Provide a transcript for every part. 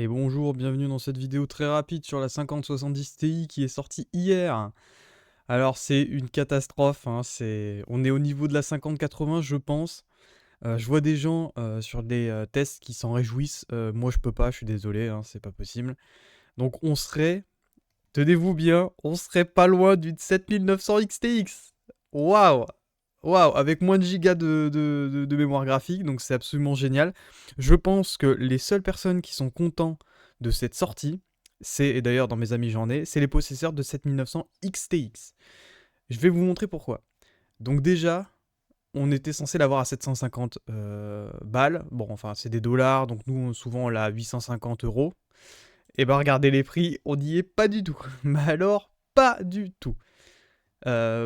Et bonjour, bienvenue dans cette vidéo très rapide sur la 5070 Ti qui est sortie hier. Alors c'est une catastrophe, hein, on est au niveau de la 5080 je pense. Je vois des gens sur des tests qui s'en réjouissent. Moi je peux pas, je suis désolé, hein, c'est pas possible. Donc on serait, tenez-vous bien, on serait pas loin d'une 7900 XTX. Waouh! Waouh! Avec moins de gigas de mémoire graphique, donc c'est absolument génial. Je pense que les seules personnes qui sont contents de cette sortie, et d'ailleurs dans mes amis j'en ai, c'est les possesseurs de 7900 XTX. Je vais vous montrer pourquoi. Donc déjà, on était censé l'avoir à 750 balles. Bon, enfin, c'est des dollars, donc nous, souvent, on l'a à 850 euros. Et ben, regardez les prix, on n'y est pas du tout. Mais alors, pas du tout.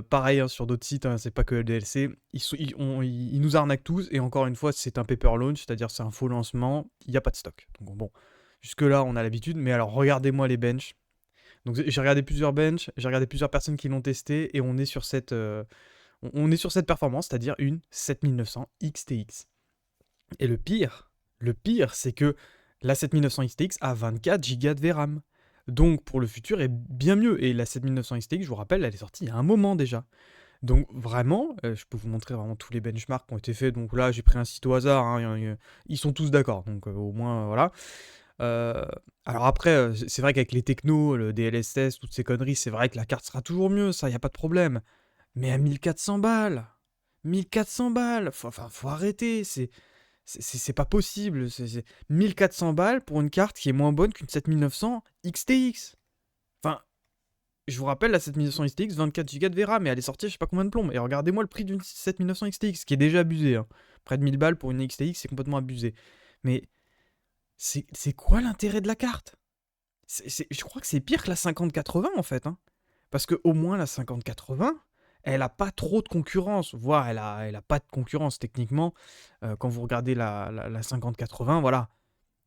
Pareil hein, sur d'autres sites, hein, c'est pas que LDLC, ils nous arnaquent tous, et encore une fois, c'est un paper launch, c'est-à-dire c'est un faux lancement, il n'y a pas de stock. Donc bon, jusque-là, on a l'habitude, mais alors regardez-moi les benches. Donc j'ai regardé plusieurs benches, j'ai regardé plusieurs personnes qui l'ont testé, et on est sur cette performance, c'est-à-dire une 7900 XTX. Et le pire, c'est que la 7900 XTX a 24 Go de VRAM. Donc pour le futur est bien mieux. Et la 7900 XTX, je vous rappelle, elle est sortie il y a un moment déjà. Donc vraiment, je peux vous montrer vraiment tous les benchmarks qui ont été faits. Donc là, j'ai pris un site au hasard. Hein, ils sont tous d'accord. Donc au moins, voilà. Euh, alors après, c'est vrai qu'avec les technos, le DLSS, toutes ces conneries, c'est vrai que la carte sera toujours mieux. Ça, il n'y a pas de problème. Mais à 1400 balles 1400 balles enfin, faut arrêter. C'est pas possible. C'est 1400 balles pour une carte qui est moins bonne qu'une 7900 XTX. Enfin, je vous rappelle, la 7900 XTX, 24 Go de VRAM, mais elle est sortie je sais pas combien de plombes. Et regardez-moi le prix d'une 7900 XTX, qui est déjà abusé. Hein. Près de 1000 balles pour une XTX, c'est complètement abusé. Mais c'est quoi l'intérêt de la carte? Je crois que c'est pire que la 5080 en fait. Hein. Parce que au moins la 5080, elle a pas trop de concurrence, voire elle a pas de concurrence techniquement. Quand vous regardez la 5080, voilà,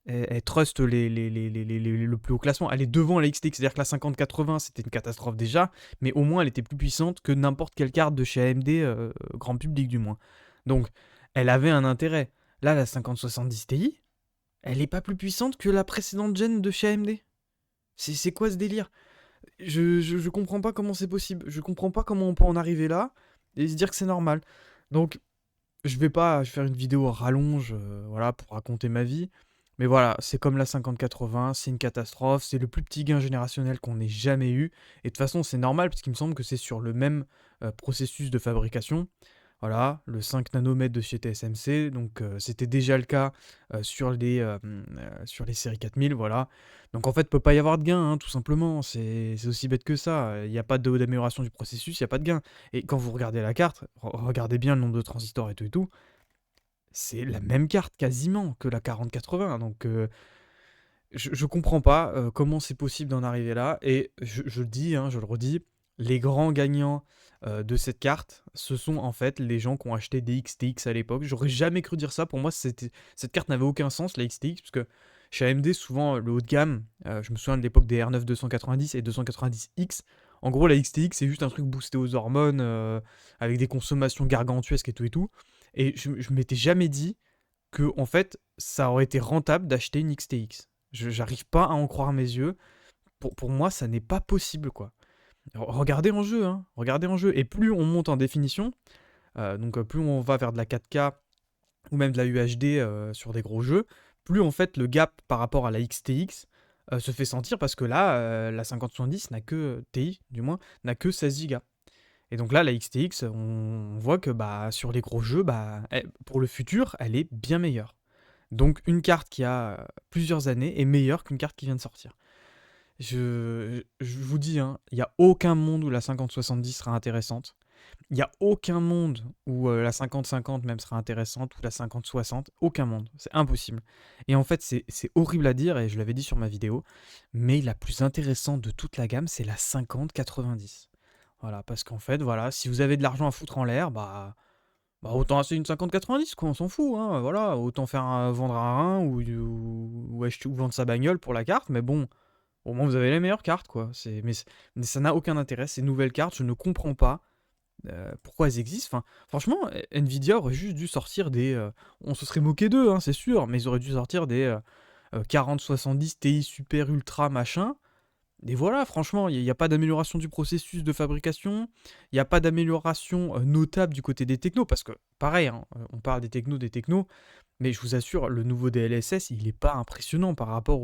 elle trust le plus haut classement. Elle est devant la XTX, c'est-à-dire que la 5080 c'était une catastrophe déjà, mais au moins elle était plus puissante que n'importe quelle carte de chez AMD, grand public du moins. Donc elle avait un intérêt. Là, la 5070 Ti, elle est pas plus puissante que la précédente gen de chez AMD. C'est quoi ce délire? Je comprends pas comment c'est possible. Je comprends pas comment on peut en arriver là et se dire que c'est normal. Donc, je vais faire une vidéo à rallonge, voilà, pour raconter ma vie. Mais voilà, c'est comme la 5080, c'est une catastrophe, c'est le plus petit gain générationnel qu'on ait jamais eu. Et de toute façon, c'est normal parce qu'il me semble que c'est sur le même processus de fabrication. Voilà, le 5 nanomètres de chez TSMC, donc c'était déjà le cas sur les séries 4000, voilà. Donc en fait, il peut pas y avoir de gain, hein, tout simplement, c'est aussi bête que ça. Il n'y a pas d'amélioration du processus, il n'y a pas de gain. Et quand vous regardez la carte, regardez bien le nombre de transistors et tout, c'est la même carte quasiment que la 4080. Donc je comprends pas comment c'est possible d'en arriver là. Et je le dis, hein, je le redis, les grands gagnants de cette carte, ce sont en fait les gens qui ont acheté des XTX à l'époque. J'aurais jamais cru dire ça. Pour moi, cette carte n'avait aucun sens, la XTX, parce que chez AMD, souvent le haut de gamme, je me souviens de l'époque des R9 290 et 290X. En gros, la XTX, c'est juste un truc boosté aux hormones, avec des consommations gargantuesques et tout et tout. Et je m'étais jamais dit que, en fait, ça aurait été rentable d'acheter une XTX. J'arrive pas à en croire mes yeux. Pour moi, ça n'est pas possible, quoi. Regardez en jeu, hein. Regardez en jeu. Et plus on monte en définition, donc plus on va vers de la 4K ou même de la UHD sur des gros jeux, plus en fait le gap par rapport à la XTX se fait sentir parce que là, la 5070 n'a que, TI du moins, n'a que 16 Go. Et donc là, la XTX, on voit que bah, sur les gros jeux, bah, pour le futur, elle est bien meilleure. Donc une carte qui a plusieurs années est meilleure qu'une carte qui vient de sortir. Je vous dis, hein, il n'y a aucun monde où la 5070 sera intéressante. Il n'y a aucun monde où la 5050 même sera intéressante, ou la 5060. Aucun monde. C'est impossible. Et en fait, c'est horrible à dire, et je l'avais dit sur ma vidéo, mais la plus intéressante de toute la gamme, c'est la 5090. Voilà, parce qu'en fait, voilà, si vous avez de l'argent à foutre en l'air, bah autant acheter une 5090, quoi, on s'en fout, hein, voilà, autant faire vendre un rein ou vendre sa bagnole pour la carte, mais bon, au moins vous avez les meilleures cartes, quoi. Mais ça n'a aucun intérêt, ces nouvelles cartes, je ne comprends pas pourquoi elles existent. Enfin, franchement, Nvidia aurait juste dû sortir des... on se serait moqué d'eux, hein, c'est sûr, mais ils auraient dû sortir des 4070 Ti super ultra machin. Et voilà, franchement, il y a pas d'amélioration du processus de fabrication, il y a pas d'amélioration, notable du côté des technos parce que pareil, hein, on parle des technos, mais je vous assure, le nouveau DLSS, il est pas impressionnant par rapport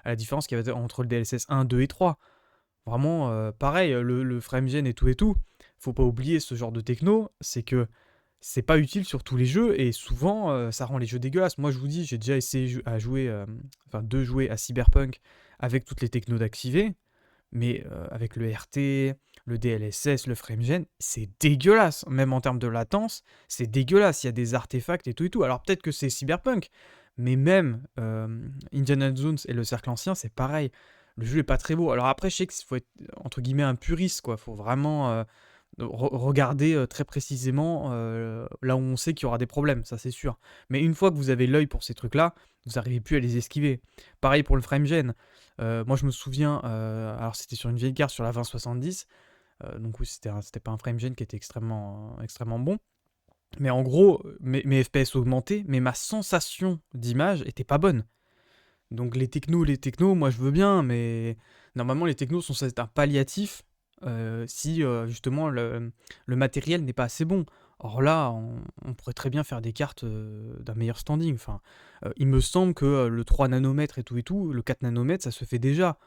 à la différence qu'il y avait entre le DLSS 1, 2 et 3. Vraiment, pareil, le FrameGen et tout, faut pas oublier ce genre de techno, c'est que c'est pas utile sur tous les jeux et souvent, ça rend les jeux dégueulasses. Moi, je vous dis, j'ai déjà essayé de jouer à Cyberpunk avec toutes les technos d'activer, mais avec le RT, le DLSS, le FrameGen, c'est dégueulasse. Même en termes de latence, c'est dégueulasse. Il y a des artefacts et tout. Alors peut-être que c'est Cyberpunk, mais même Indiana Jones et le Cercle Ancien, c'est pareil. Le jeu est pas très beau. Alors après, je sais qu'il faut être, entre guillemets, un puriste, quoi. Faut vraiment regarder très précisément là où on sait qu'il y aura des problèmes, ça c'est sûr. Mais une fois que vous avez l'œil pour ces trucs-là, vous n'arrivez plus à les esquiver. Pareil pour le FrameGen. Moi je me souviens, alors c'était sur une vieille carte, sur la 2070, donc oui c'était pas un FrameGen qui était extrêmement bon. Mais en gros, mes FPS augmentaient, mais ma sensation d'image était pas bonne. Donc les technos, moi je veux bien, mais normalement les technos sont un palliatif si justement le matériel n'est pas assez bon. Or là, on pourrait très bien faire des cartes d'un meilleur standing. Enfin, il me semble que le 3 nanomètres et tout, le 4 nanomètres, ça se fait déjà.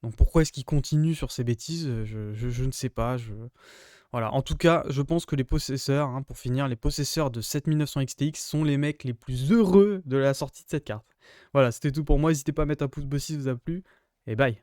Donc pourquoi est-ce qu'il continue sur ces bêtises je ne sais pas. Voilà. En tout cas, je pense que les possesseurs, hein, pour finir, les possesseurs de 7900 XTX sont les mecs les plus heureux de la sortie de cette carte. Voilà, c'était tout pour moi. N'hésitez pas à mettre un pouce bleu si ça vous a plu. Et bye.